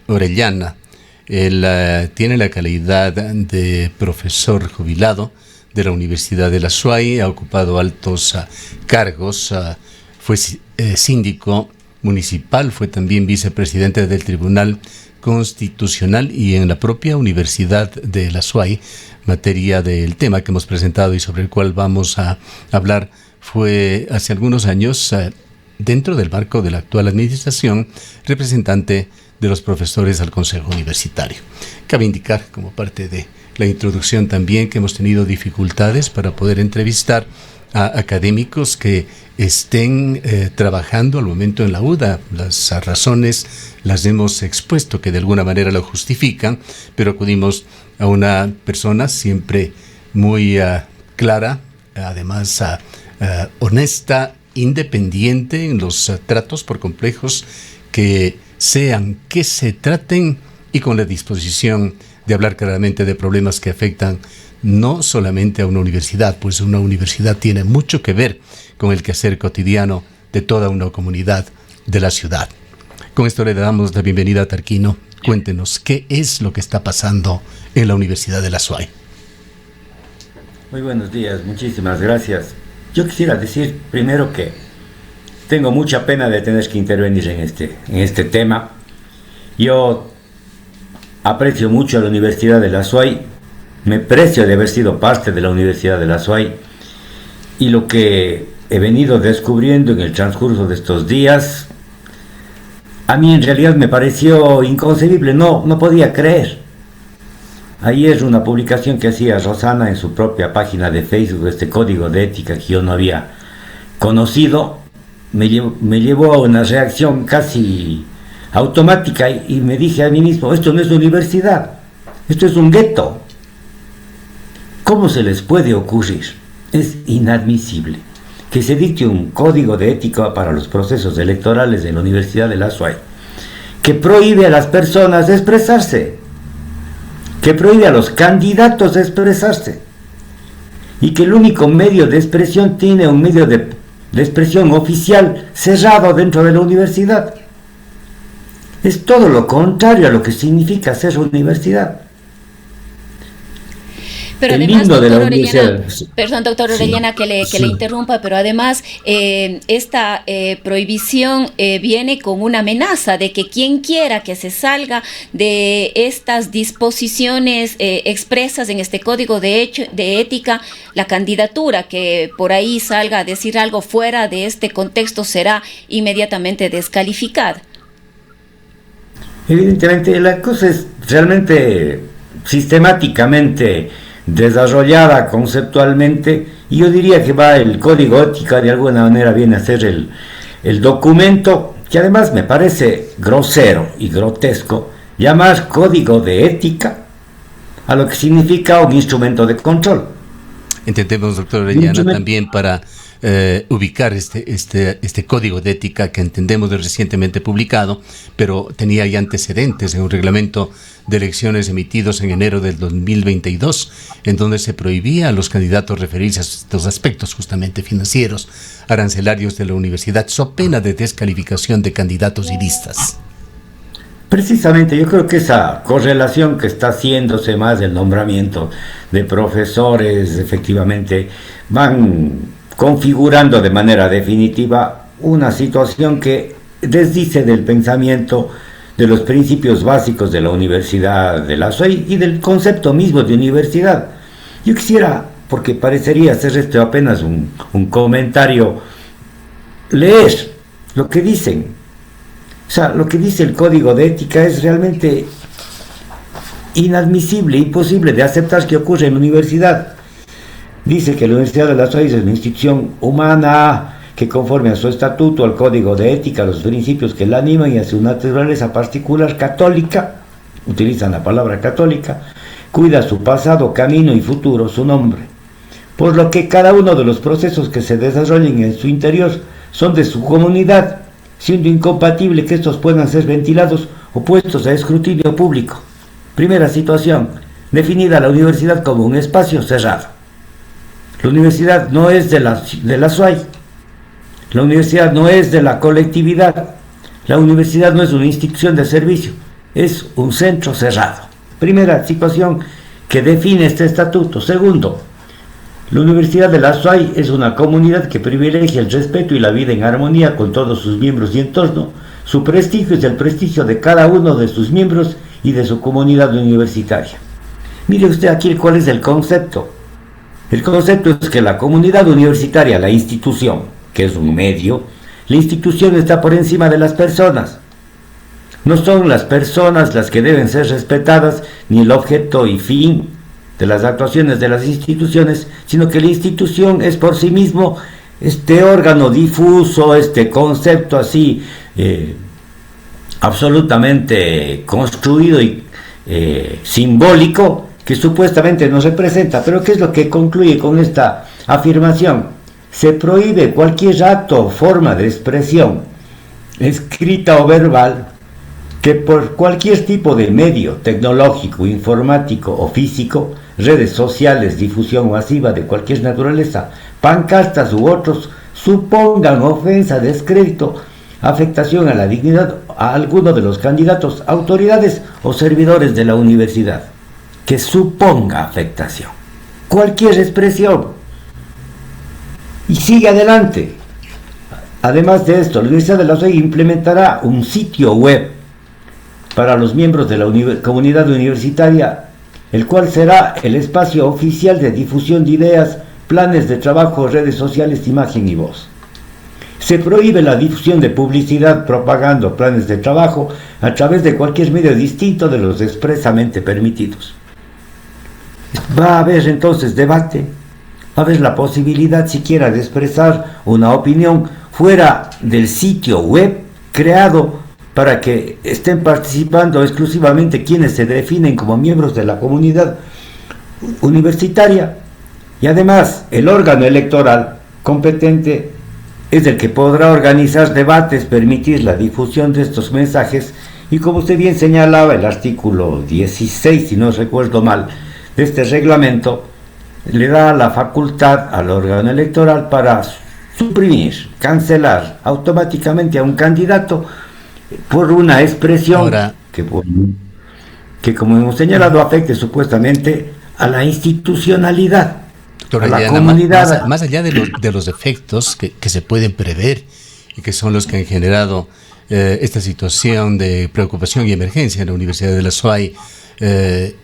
Orellana. Él tiene la calidad de profesor jubilado de la Universidad de la SUAY, ha ocupado altos cargos, fue síndico municipal, fue también vicepresidente del Tribunal Constitucional y en la propia Universidad de la SUAY, materia del tema que hemos presentado y sobre el cual vamos a hablar, fue hace algunos años, dentro del marco de la actual administración, representante de los profesores al Consejo Universitario. Cabe indicar, como parte de la introducción también, que hemos tenido dificultades para poder entrevistar a académicos que estén trabajando al momento en la UDA. Las razones las hemos expuesto, que de alguna manera lo justifican, pero acudimos a una persona siempre muy clara, además honesta, independiente en los tratos, por complejos que sean, que se traten, y con la disposición de hablar claramente de problemas que afectan no solamente a una universidad, pues una universidad tiene mucho que ver con el quehacer cotidiano de toda una comunidad de la ciudad. Con esto le damos la bienvenida a Tarquino. Cuéntenos, ¿qué es lo que está pasando en la Universidad de la SUAY? Muy buenos días, muchísimas gracias. Yo quisiera decir primero que tengo mucha pena de tener que intervenir en este tema. Yo aprecio mucho a la Universidad de la SUAY, me precio de haber sido parte de la Universidad de la SUAY, y lo que he venido descubriendo en el transcurso de estos días, a mí en realidad me pareció inconcebible, no podía creer. Ayer una publicación que hacía Rosana en su propia página de Facebook, este código de ética que yo no había conocido, me llevó a una reacción casi automática y me dije a mí mismo, esto no es universidad, esto es un gueto. ¿Cómo se les puede ocurrir? Es inadmisible que se dicte un código de ética para los procesos electorales de la Universidad de la SUAY, que prohíbe a las personas de expresarse, que prohíbe a los candidatos de expresarse, y que el único medio de expresión tiene un medio de expresión oficial cerrado dentro de la universidad. Es todo lo contrario a lo que significa ser universidad. Pero el además, himno de la Orellana, perdón, doctor Orellana, que le interrumpa, pero además esta prohibición viene con una amenaza de que quien quiera que se salga de estas disposiciones expresas en este código de ética, la candidatura que por ahí salga a decir algo fuera de este contexto será inmediatamente descalificada. Evidentemente, la cosa es realmente sistemáticamente desarrollada conceptualmente, y yo diría que el código ética de alguna manera viene a ser el documento que además me parece grosero y grotesco llamar código de ética a lo que significa un instrumento de control. Entendemos, doctor Orellana, también para ubicar este código de ética que entendemos de recientemente publicado, pero tenía ya antecedentes en un reglamento de elecciones emitidos en enero del 2022, en donde se prohibía a los candidatos referirse a estos aspectos justamente financieros, arancelarios de la universidad, so pena de descalificación de candidatos y listas. Precisamente, yo creo que esa correlación que está haciéndose más del nombramiento de profesores, efectivamente, van configurando de manera definitiva una situación que desdice del pensamiento de los principios básicos de la Universidad de la SUAY y del concepto mismo de universidad. Yo quisiera, porque parecería ser esto apenas un comentario, leer lo que dicen. O sea, lo que dice el código de ética es realmente inadmisible, imposible de aceptar que ocurre en la universidad. Dice que la Universidad de la SUAY es una institución humana que, conforme a su estatuto, al código de ética, a los principios que la animan y a su naturaleza particular católica, utilizan la palabra católica, cuida su pasado, camino y futuro, su nombre. Por lo que cada uno de los procesos que se desarrollen en su interior son de su comunidad, siendo incompatible que estos puedan ser ventilados o puestos a escrutinio público. Primera situación, definida la universidad como un espacio cerrado. La universidad no es de la SUAY, la universidad no es de la colectividad, la universidad no es una institución de servicio, es un centro cerrado. Primera situación que define este estatuto. Segundo, la Universidad de la SUAY es una comunidad que privilegia el respeto y la vida en armonía con todos sus miembros y entorno. Su prestigio es el prestigio de cada uno de sus miembros y de su comunidad universitaria. Mire usted aquí cuál es el concepto. El concepto es que la comunidad universitaria, la institución, que es un medio, la institución está por encima de las personas. No son las personas las que deben ser respetadas, ni el objeto y fin de las actuaciones de las instituciones, sino que la institución es por sí mismo este órgano difuso, este concepto así absolutamente construido y simbólico que supuestamente nos representa. Pero ¿qué es lo que concluye con esta afirmación? Se prohíbe cualquier acto o forma de expresión, escrita o verbal, que por cualquier tipo de medio tecnológico, informático o físico, redes sociales, difusión masiva de cualquier naturaleza, pancartas u otros, supongan ofensa, descrédito, afectación a la dignidad a alguno de los candidatos, autoridades o servidores de la universidad, que suponga afectación. Cualquier expresión. Y sigue adelante. Además de esto, la Universidad de la SUAY implementará un sitio web para los miembros de la comunidad universitaria, el cual será el espacio oficial de difusión de ideas, planes de trabajo, redes sociales, imagen y voz. Se prohíbe la difusión de publicidad, propaganda, planes de trabajo a través de cualquier medio distinto de los expresamente permitidos. Va a haber entonces debate, va a haber la posibilidad siquiera de expresar una opinión fuera del sitio web creado para que estén participando exclusivamente quienes se definen como miembros de la comunidad universitaria. Y además, el órgano electoral competente es el que podrá organizar debates, permitir la difusión de estos mensajes, y como usted bien señalaba, el artículo 16, si no recuerdo mal, de este reglamento, le da la facultad al órgano electoral para suprimir, cancelar automáticamente a un candidato por una expresión que como hemos señalado, afecte supuestamente a la institucionalidad, doctor a la Orellana, comunidad. más allá de los efectos que se pueden prever y que son los que han generado esta situación de preocupación y emergencia en la Universidad de la SUAY,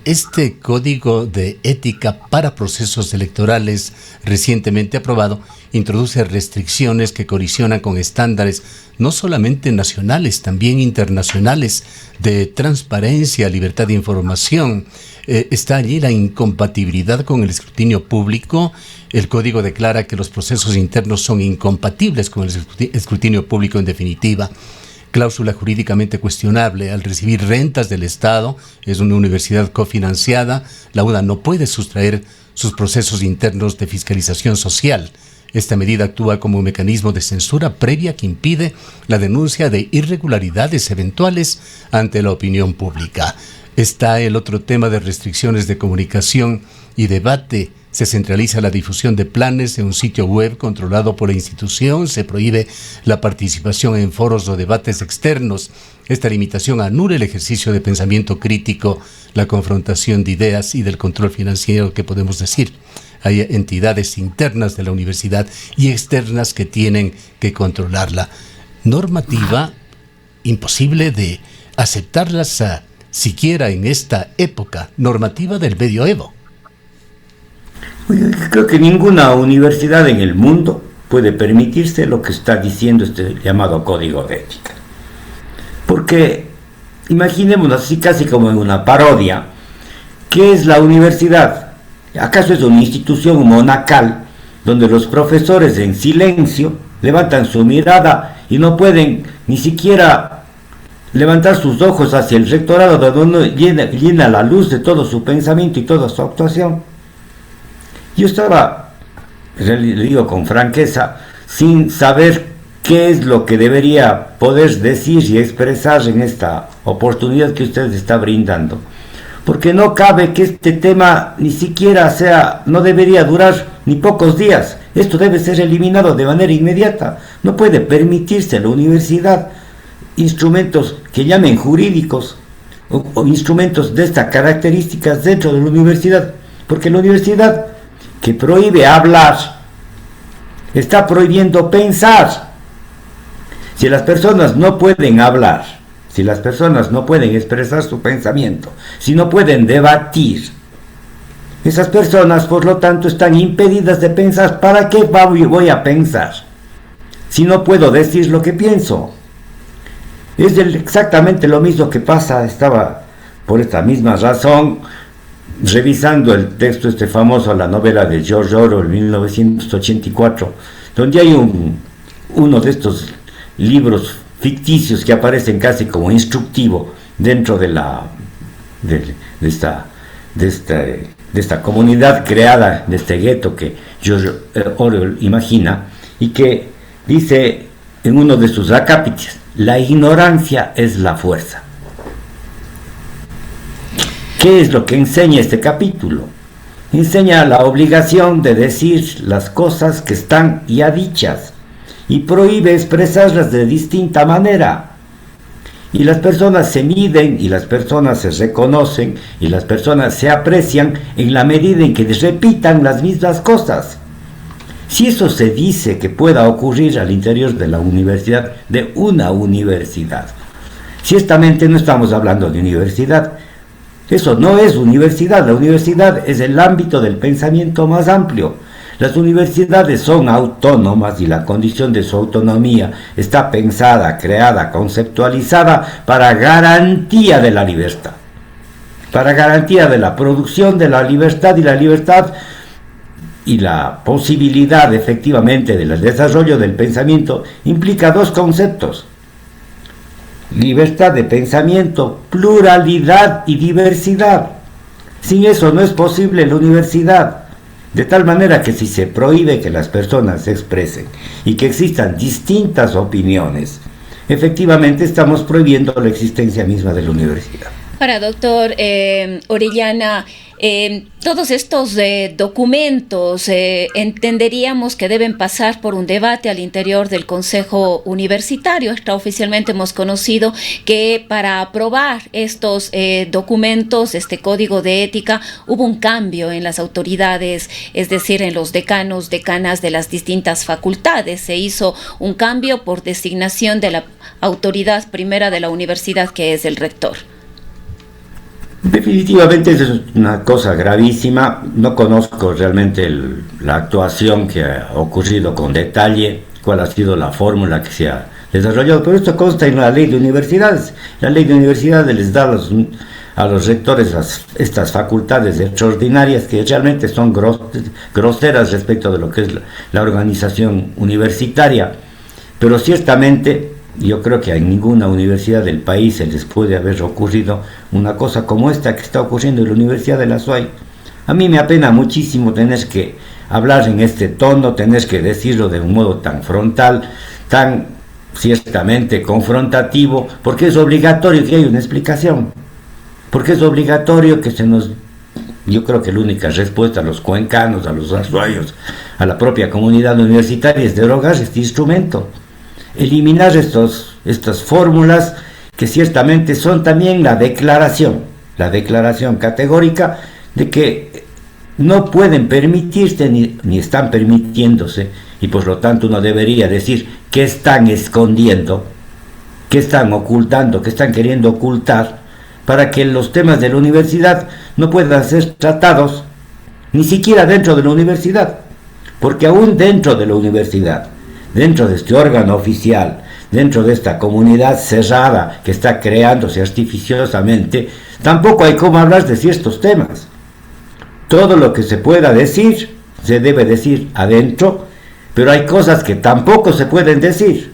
este código de ética para procesos electorales recientemente aprobado introduce restricciones que colisionan con estándares no solamente nacionales, también internacionales de transparencia, libertad de información. Está allí la incompatibilidad con el escrutinio público. El código declara que los procesos internos son incompatibles con el escrutinio público en definitiva. Cláusula jurídicamente cuestionable. Al recibir rentas del Estado, es una universidad cofinanciada, la UDA no puede sustraer sus procesos internos de fiscalización social. Esta medida actúa como un mecanismo de censura previa que impide la denuncia de irregularidades eventuales ante la opinión pública. Está el otro tema de restricciones de comunicación y debate. Se centraliza la difusión de planes en un sitio web controlado por la institución. Se prohíbe la participación en foros o debates externos. Esta limitación anula el ejercicio de pensamiento crítico, la confrontación de ideas y del control financiero que podemos decir. Hay entidades internas de la universidad y externas que tienen que controlarla. Normativa imposible de aceptarlas siquiera en esta época. Normativa del medioevo. Creo que ninguna universidad en el mundo puede permitirse lo que está diciendo este llamado código de ética. Porque imaginémonos así casi como en una parodia. ¿Qué es la universidad? ¿Acaso es una institución monacal donde los profesores en silencio levantan su mirada y no pueden ni siquiera levantar sus ojos hacia el rectorado donde uno llena la luz de todo su pensamiento y toda su actuación? Yo estaba, le digo con franqueza, sin saber qué es lo que debería poder decir y expresar en esta oportunidad que usted está brindando. Porque no cabe que este tema ni siquiera no debería durar ni pocos días. Esto debe ser eliminado de manera inmediata. No puede permitirse a la universidad instrumentos que llamen jurídicos o instrumentos de estas características dentro de la universidad, porque la universidad que prohíbe hablar está prohibiendo pensar. Si las personas no pueden hablar, si las personas no pueden expresar su pensamiento, si no pueden debatir, esas personas por lo tanto están impedidas de pensar. ¿Para qué voy a pensar si no puedo decir lo que pienso? Es exactamente lo mismo que pasa. Estaba por esta misma razón revisando el texto famoso, la novela de George Orwell, 1984, donde hay uno de estos libros ficticios que aparecen casi como instructivo dentro de esta comunidad creada, de este gueto que George Orwell imagina, y que dice en uno de sus acápites: la ignorancia es la fuerza. ¿Qué es lo que enseña este capítulo? Enseña la obligación de decir las cosas que están ya dichas y prohíbe expresarlas de distinta manera. Y las personas se miden, y las personas se reconocen, y las personas se aprecian en la medida en que repitan las mismas cosas. Si eso se dice que pueda ocurrir al interior de la universidad, de una universidad, ciertamente no estamos hablando de universidad. Eso no es universidad. La universidad es el ámbito del pensamiento más amplio. Las universidades son autónomas y la condición de su autonomía está pensada, creada, conceptualizada para garantía de la libertad, para garantía de la producción de la libertad, y la posibilidad efectivamente del desarrollo del pensamiento implica dos conceptos: libertad de pensamiento, pluralidad y diversidad. Sin eso no es posible la universidad. De tal manera que si se prohíbe que las personas se expresen y que existan distintas opiniones, efectivamente estamos prohibiendo la existencia misma de la universidad. Ahora, doctor Orellana, todos estos documentos entenderíamos que deben pasar por un debate al interior del Consejo Universitario. Extraoficialmente hemos conocido que para aprobar estos documentos, este código de ética, hubo un cambio en las autoridades, es decir, en los decanos, decanas de las distintas facultades. Se hizo un cambio por designación de la autoridad primera de la universidad, que es el rector. Definitivamente es una cosa gravísima. No conozco realmente la actuación que ha ocurrido con detalle, cuál ha sido la fórmula que se ha desarrollado, pero esto consta en la ley de universidades. La ley de universidades les da a los rectores estas facultades extraordinarias que realmente son groseras respecto de lo que es la organización universitaria, pero ciertamente yo creo que a ninguna universidad del país se les puede haber ocurrido una cosa como esta que está ocurriendo en la Universidad de la SUAY. A mí me apena muchísimo tener que hablar en este tono, tener que decirlo de un modo tan frontal, tan ciertamente confrontativo, porque es obligatorio que haya una explicación, porque es obligatorio que yo creo que la única respuesta a los cuencanos, a los azuayos, a la propia comunidad universitaria es derogar este instrumento. Eliminar estas fórmulas que ciertamente son también la declaración categórica de que no pueden permitirse ni están permitiéndose, y por lo tanto uno debería decir qué están escondiendo, qué están ocultando, qué están queriendo ocultar, para que los temas de la universidad no puedan ser tratados ni siquiera dentro de la universidad, porque aún dentro de la universidad, dentro de este órgano oficial, dentro de esta comunidad cerrada que está creándose artificiosamente, tampoco hay cómo hablar de ciertos temas. Todo lo que se pueda decir, se debe decir adentro, pero hay cosas que tampoco se pueden decir,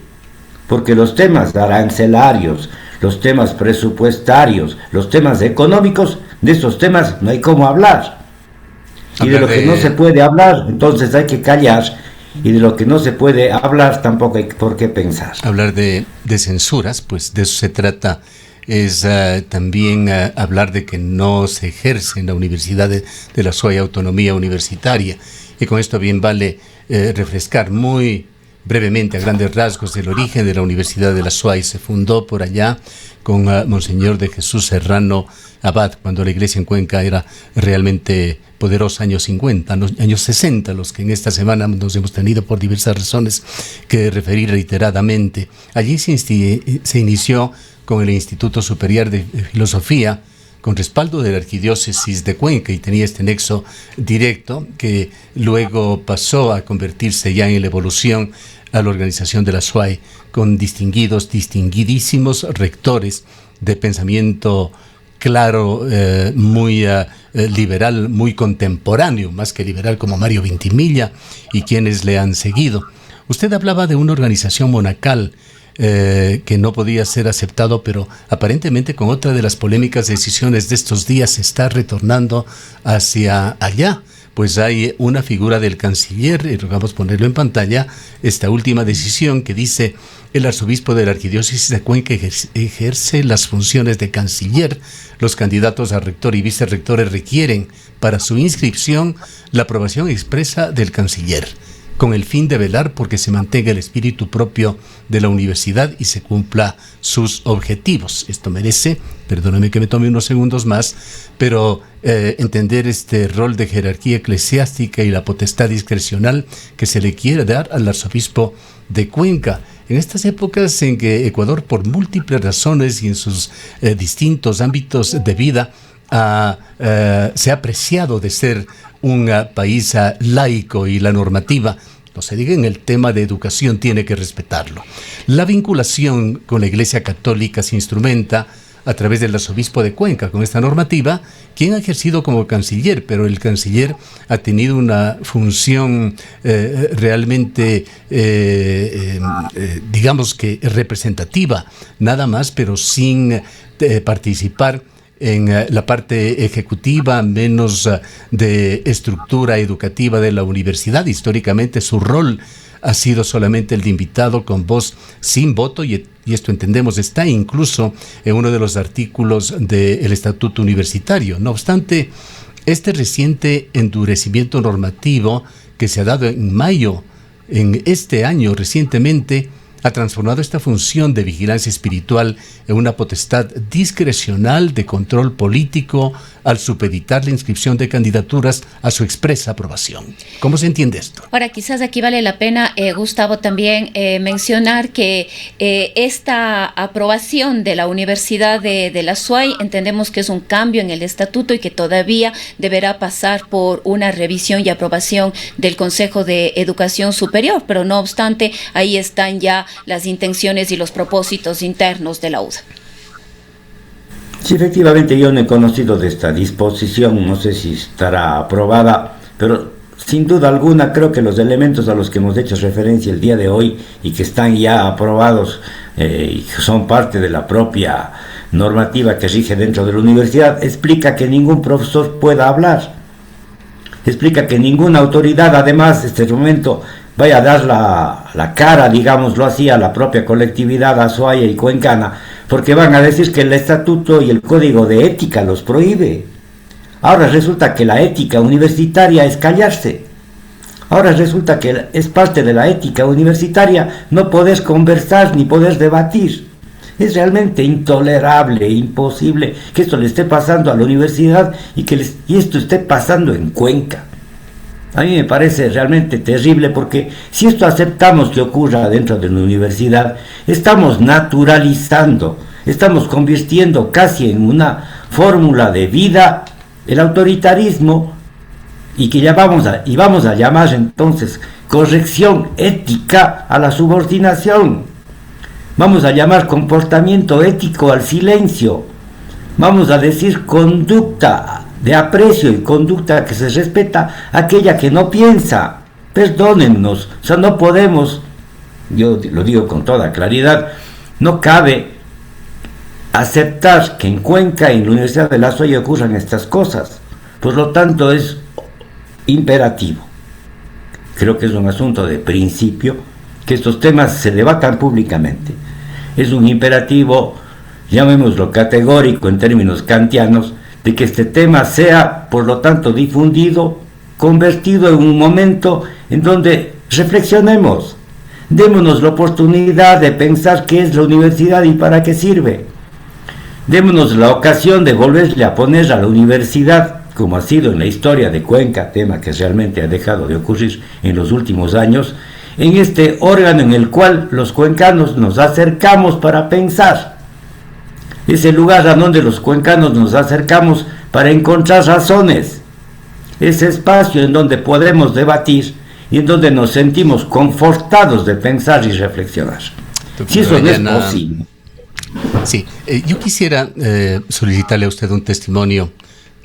porque los temas arancelarios, los temas presupuestarios, los temas económicos, de esos temas no hay cómo hablar. Y de lo que no se puede hablar, entonces hay que callar. Y de lo que no se puede hablar tampoco hay por qué pensar. Hablar de censuras, pues de eso se trata. Es también hablar de que no se ejerce en la Universidad de la SUAY autonomía universitaria. Y con esto bien vale refrescar muy brevemente, a grandes rasgos, el origen de la Universidad de la SUAY. Se fundó por allá con Monseñor de Jesús Serrano Abad, cuando la iglesia en Cuenca era realmente poderosa, años 50, años 60, los que en esta semana nos hemos tenido por diversas razones que referir reiteradamente. Allí se inició con el Instituto Superior de Filosofía, con respaldo de la Arquidiócesis de Cuenca, y tenía este nexo directo que luego pasó a convertirse ya en la evolución a la organización de la SUAY, con distinguidísimos rectores de pensamiento claro, muy liberal, muy contemporáneo, más que liberal, como Mario Vintimilla y quienes le han seguido. Usted hablaba de una organización monacal que no podía ser aceptado, pero aparentemente con otra de las polémicas decisiones de estos días se está retornando hacia allá, pues hay una figura del canciller, y rogamos ponerlo en pantalla, esta última decisión que dice: el arzobispo de la Arquidiócesis de Cuenca ejerce las funciones de canciller. Los candidatos a rector y vicerrectores requieren para su inscripción la aprobación expresa del canciller, con el fin de velar porque se mantenga el espíritu propio de la universidad y se cumpla sus objetivos. Esto merece, perdóname que me tome unos segundos más, pero entender este rol de jerarquía eclesiástica y la potestad discrecional que se le quiere dar al arzobispo de Cuenca. En estas épocas en que Ecuador, por múltiples razones y en sus distintos ámbitos de vida, se ha apreciado de ser un país laico, y la normativa, no se diga en el tema de educación, tiene que respetarlo. La vinculación con la Iglesia Católica se instrumenta a través del arzobispo de Cuenca con esta normativa, quien ha ejercido como canciller, pero el canciller ha tenido una función realmente, digamos que representativa, nada más, pero sin participar en la parte ejecutiva, menos de estructura educativa de la universidad. Históricamente su rol ha sido solamente el de invitado con voz sin voto, y esto entendemos está incluso en uno de los artículos del Estatuto Universitario. No obstante, este reciente endurecimiento normativo que se ha dado en mayo, en este año recientemente, ha transformado esta función de vigilancia espiritual en una potestad discrecional de control político al supeditar la inscripción de candidaturas a su expresa aprobación. ¿Cómo se entiende esto? Ahora, quizás aquí vale la pena, Gustavo, también mencionar que esta aprobación de la Universidad de la SUAY entendemos que es un cambio en el estatuto y que todavía deberá pasar por una revisión y aprobación del Consejo de Educación Superior, pero no obstante, ahí están ya las intenciones y los propósitos internos de la UDA. Sí, efectivamente yo no he conocido de esta disposición, no sé si estará aprobada, pero sin duda alguna creo que los elementos a los que hemos hecho referencia el día de hoy y que están ya aprobados y que son parte de la propia normativa que rige dentro de la universidad, explica que ningún profesor pueda hablar, explica que ninguna autoridad, además, en este momento vaya a dar la cara, digámoslo así, a la propia colectividad azuaya y cuencana, porque van a decir que el estatuto y el código de ética los prohíbe. Ahora resulta que la ética universitaria es callarse. Ahora resulta que es parte de la ética universitaria no poder conversar ni poder debatir. Es realmente intolerable e imposible que esto le esté pasando a la universidad y esto esté pasando en Cuenca. A mí me parece realmente terrible, porque si esto aceptamos que ocurra dentro de la universidad, estamos naturalizando, estamos convirtiendo casi en una fórmula de vida el autoritarismo, y que vamos a llamar entonces corrección ética a la subordinación. Vamos a llamar comportamiento ético al silencio. Vamos a decir conducta de aprecio y conducta que se respeta aquella que no piensa. Perdónennos, o sea, no podemos, yo lo digo con toda claridad, no cabe aceptar que en Cuenca y en la Universidad de la SUAY ocurran estas cosas. Por lo tanto, es imperativo, creo que es un asunto de principio, que estos temas se debatan públicamente. Es un imperativo, llamémoslo categórico en términos kantianos, de que este tema sea, por lo tanto, difundido, convertido en un momento en donde reflexionemos, Démonos la oportunidad de pensar qué es la universidad y para qué sirve. Démonos la ocasión de volverle a poner a la universidad, como ha sido en la historia de Cuenca, tema que realmente ha dejado de ocurrir en los últimos años, en este órgano en el cual los cuencanos nos acercamos para pensar. Es el lugar a donde los cuencanos nos acercamos para encontrar razones. Ese espacio en donde podremos debatir y en donde nos sentimos confortados de pensar y reflexionar. Si eso no es posible. Sí, yo quisiera solicitarle a usted un testimonio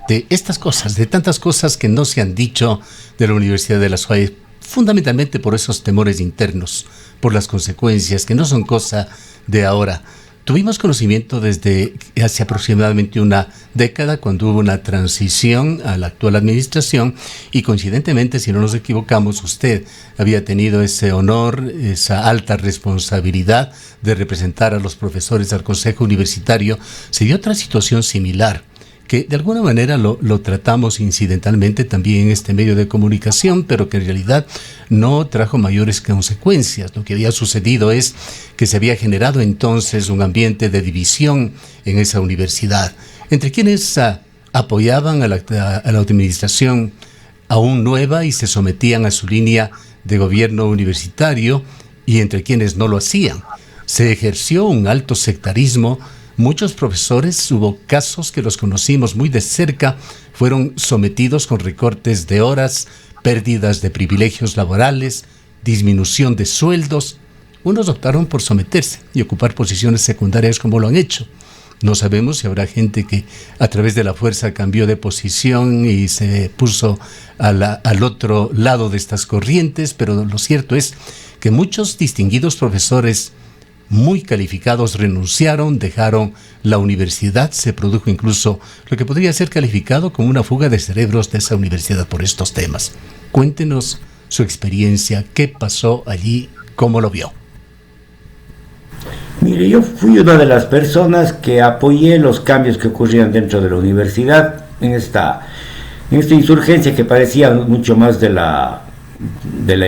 de estas cosas, de tantas cosas que no se han dicho de la Universidad de la SUAY, fundamentalmente por esos temores internos, por las consecuencias, que no son cosa de ahora. Tuvimos conocimiento desde hace aproximadamente una década, cuando hubo una transición a la actual administración, y coincidentemente, si no nos equivocamos, usted había tenido ese honor, esa alta responsabilidad de representar a los profesores al Consejo Universitario. Se dio otra situación similar, que de alguna manera lo tratamos incidentalmente también en este medio de comunicación, pero que en realidad no trajo mayores consecuencias. Lo que había sucedido es que se había generado entonces un ambiente de división en esa universidad, entre quienes apoyaban a la administración aún nueva y se sometían a su línea de gobierno universitario, y entre quienes no lo hacían. Se ejerció un alto sectarismo. Muchos profesores, hubo casos que los conocimos muy de cerca, fueron sometidos con recortes de horas, pérdidas de privilegios laborales, disminución de sueldos. Unos optaron por someterse y ocupar posiciones secundarias como lo han hecho. No sabemos si habrá gente que a través de la fuerza cambió de posición y se puso al otro lado de estas corrientes, pero lo cierto es que muchos distinguidos profesores muy calificados renunciaron, dejaron la universidad. Se produjo incluso lo que podría ser calificado como una fuga de cerebros de esa universidad por estos temas. Cuéntenos su experiencia, qué pasó allí, cómo lo vio. Mire, yo fui una de las personas que apoyé los cambios que ocurrían dentro de la universidad en esta insurgencia que parecía mucho más de la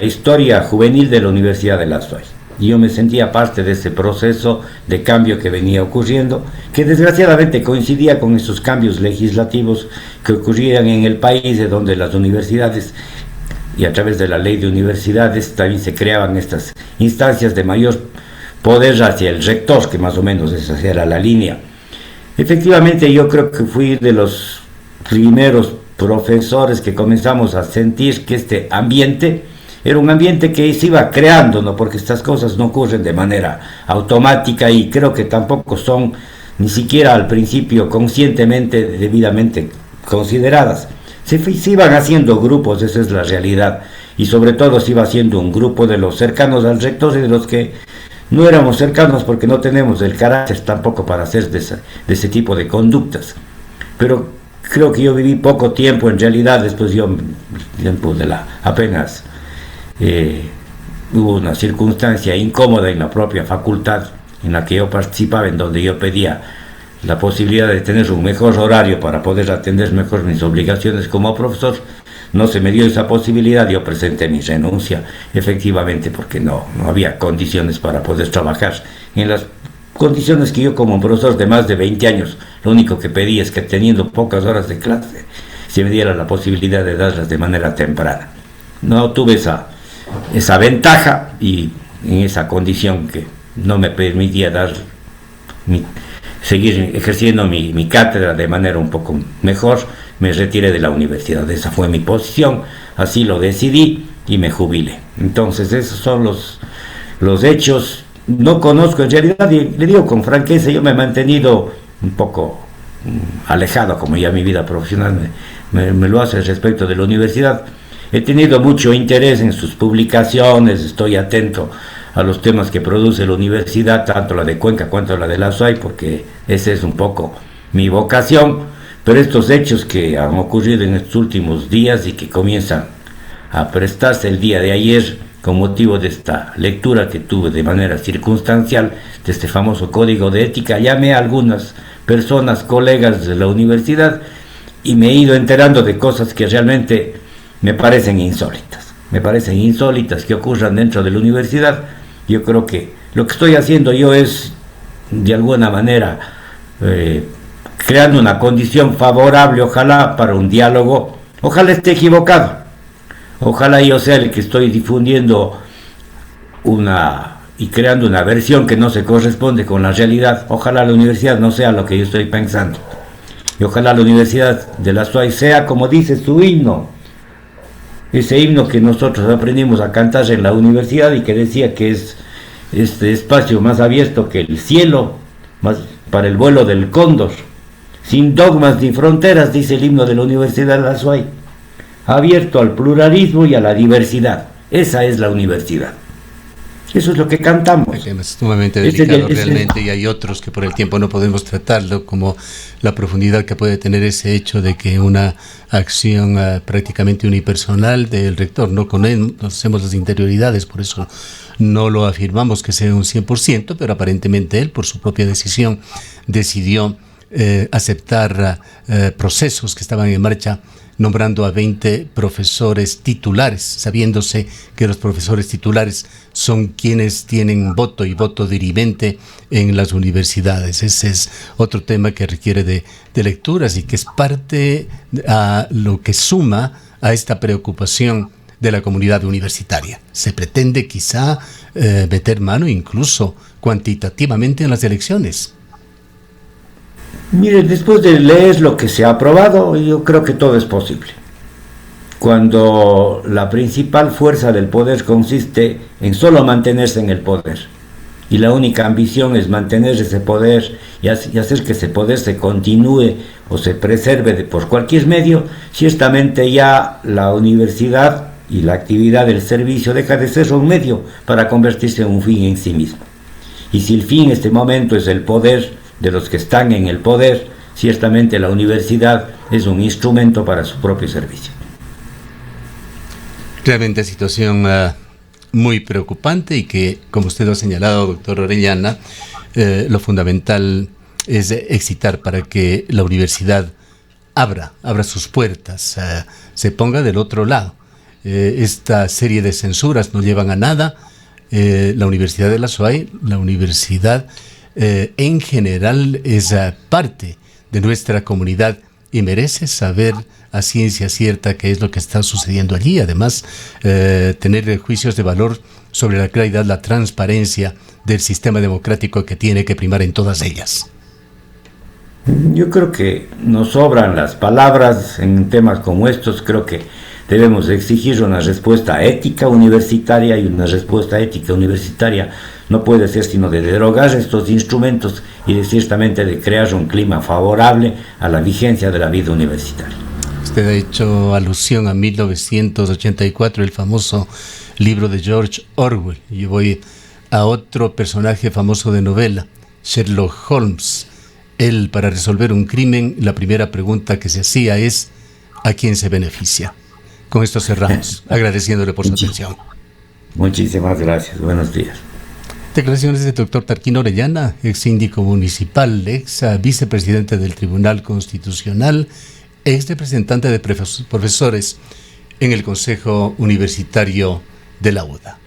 historia juvenil de la Universidad de la SUAY. Y yo me sentía parte de ese proceso de cambio que venía ocurriendo, que desgraciadamente coincidía con esos cambios legislativos que ocurrían en el país, de donde las universidades, y a través de la ley de universidades, también se creaban estas instancias de mayor poder hacia el rector, que más o menos esa era la línea. Efectivamente, yo creo que fui de los primeros profesores que comenzamos a sentir que este ambiente era un ambiente que se iba creando, ¿no? Porque estas cosas no ocurren de manera automática, y creo que tampoco son ni siquiera al principio conscientemente, debidamente consideradas. Se iban haciendo grupos, esa es la realidad, y sobre todo se iba haciendo un grupo de los cercanos al rector y de los que no éramos cercanos, porque no tenemos el carácter tampoco para hacer de ese tipo de conductas. Pero creo que yo viví poco tiempo en realidad. Después apenas hubo una circunstancia incómoda en la propia facultad en la que yo participaba, en donde yo pedía la posibilidad de tener un mejor horario para poder atender mejor mis obligaciones como profesor. No se me dio esa posibilidad. Yo presenté mi renuncia, efectivamente, porque no había condiciones para poder trabajar en las condiciones que yo, como profesor de más de 20 años, lo único que pedí es que, teniendo pocas horas de clase, se me diera la posibilidad de darlas de manera temprana. No tuve esa ventaja, y en esa condición que no me permitía seguir ejerciendo mi cátedra de manera un poco mejor, me retiré de la universidad. Esa fue mi posición, así lo decidí y me jubilé. Entonces esos son los hechos. No conozco en realidad, y le digo con franqueza, yo me he mantenido un poco alejado, como ya mi vida profesional me lo hace respecto de la universidad. He tenido mucho interés en sus publicaciones, estoy atento a los temas que produce la universidad, tanto la de Cuenca cuanto la de la SUAY, porque esa es un poco mi vocación. Pero estos hechos que han ocurrido en estos últimos días y que comienzan a prestarse el día de ayer con motivo de esta lectura que tuve de manera circunstancial de este famoso código de ética, llamé a algunas personas, colegas de la universidad, y me he ido enterando de cosas que realmente me parecen insólitas. Me parecen insólitas que ocurran dentro de la universidad, Yo creo que lo que estoy haciendo yo es, de alguna manera, creando una condición favorable, ojalá, para un diálogo. Ojalá esté equivocado. Ojalá yo sea el que estoy difundiendo y creando una versión que no se corresponde con la realidad. Ojalá la universidad no sea lo que yo estoy pensando. Y ojalá la Universidad de la SUAY sea como dice su himno. Ese himno que nosotros aprendimos a cantar en la universidad y que decía que es este espacio más abierto que el cielo, más para el vuelo del cóndor, sin dogmas ni fronteras, dice el himno de la Universidad de la SUAY, abierto al pluralismo y a la diversidad. Esa es la universidad. Eso es lo que cantamos. Es sumamente delicado realmente, y hay otros que por el tiempo no podemos tratarlo, como la profundidad que puede tener ese hecho de que una acción prácticamente unipersonal del rector, no conocemos las interioridades, por eso no lo afirmamos que sea un 100%, pero aparentemente él, por su propia decisión, decidió aceptar procesos que estaban en marcha, nombrando a 20 profesores titulares, sabiéndose que los profesores titulares son quienes tienen voto y voto dirimente en las universidades. Ese es otro tema que requiere de lecturas y que es parte a lo que suma a esta preocupación de la comunidad universitaria. Se pretende quizá meter mano incluso cuantitativamente en las elecciones. Miren, después de leer lo que se ha aprobado, yo creo que todo es posible. Cuando la principal fuerza del poder consiste en solo mantenerse en el poder, y la única ambición es mantener ese poder y hacer que ese poder se continúe o se preserve por cualquier medio, ciertamente ya la universidad y la actividad del servicio deja de ser un medio para convertirse en un fin en sí mismo. Y si el fin en este momento es el poder de los que están en el poder, ciertamente la universidad es un instrumento para su propio servicio. Realmente situación muy preocupante y que, como usted lo ha señalado, doctor Orellana, lo fundamental es excitar para que la universidad abra sus puertas, se ponga del otro lado. Esta serie de censuras no llevan a nada. La Universidad de la SUAY, la universidad en general, es parte de nuestra comunidad y merece saber a ciencia cierta qué es lo que está sucediendo allí. Además, tener juicios de valor sobre la claridad, la transparencia del sistema democrático que tiene que primar en todas ellas. Yo creo que nos sobran las palabras en temas como estos. Creo que debemos exigir una respuesta ética universitaria, y una respuesta ética universitaria no puede ser sino de derogar estos instrumentos y ciertamente de crear un clima favorable a la vigencia de la vida universitaria. Usted ha hecho alusión a 1984, el famoso libro de George Orwell. Yo voy a otro personaje famoso de novela, Sherlock Holmes. Él, para resolver un crimen, la primera pregunta que se hacía es: ¿a quién se beneficia? Con esto cerramos, agradeciéndole por su atención. Muchísimas gracias, buenos días. Declaraciones del doctor Tarquín Orellana, ex síndico municipal, ex vicepresidente del Tribunal Constitucional, ex representante de profesores en el Consejo Universitario de la UDA.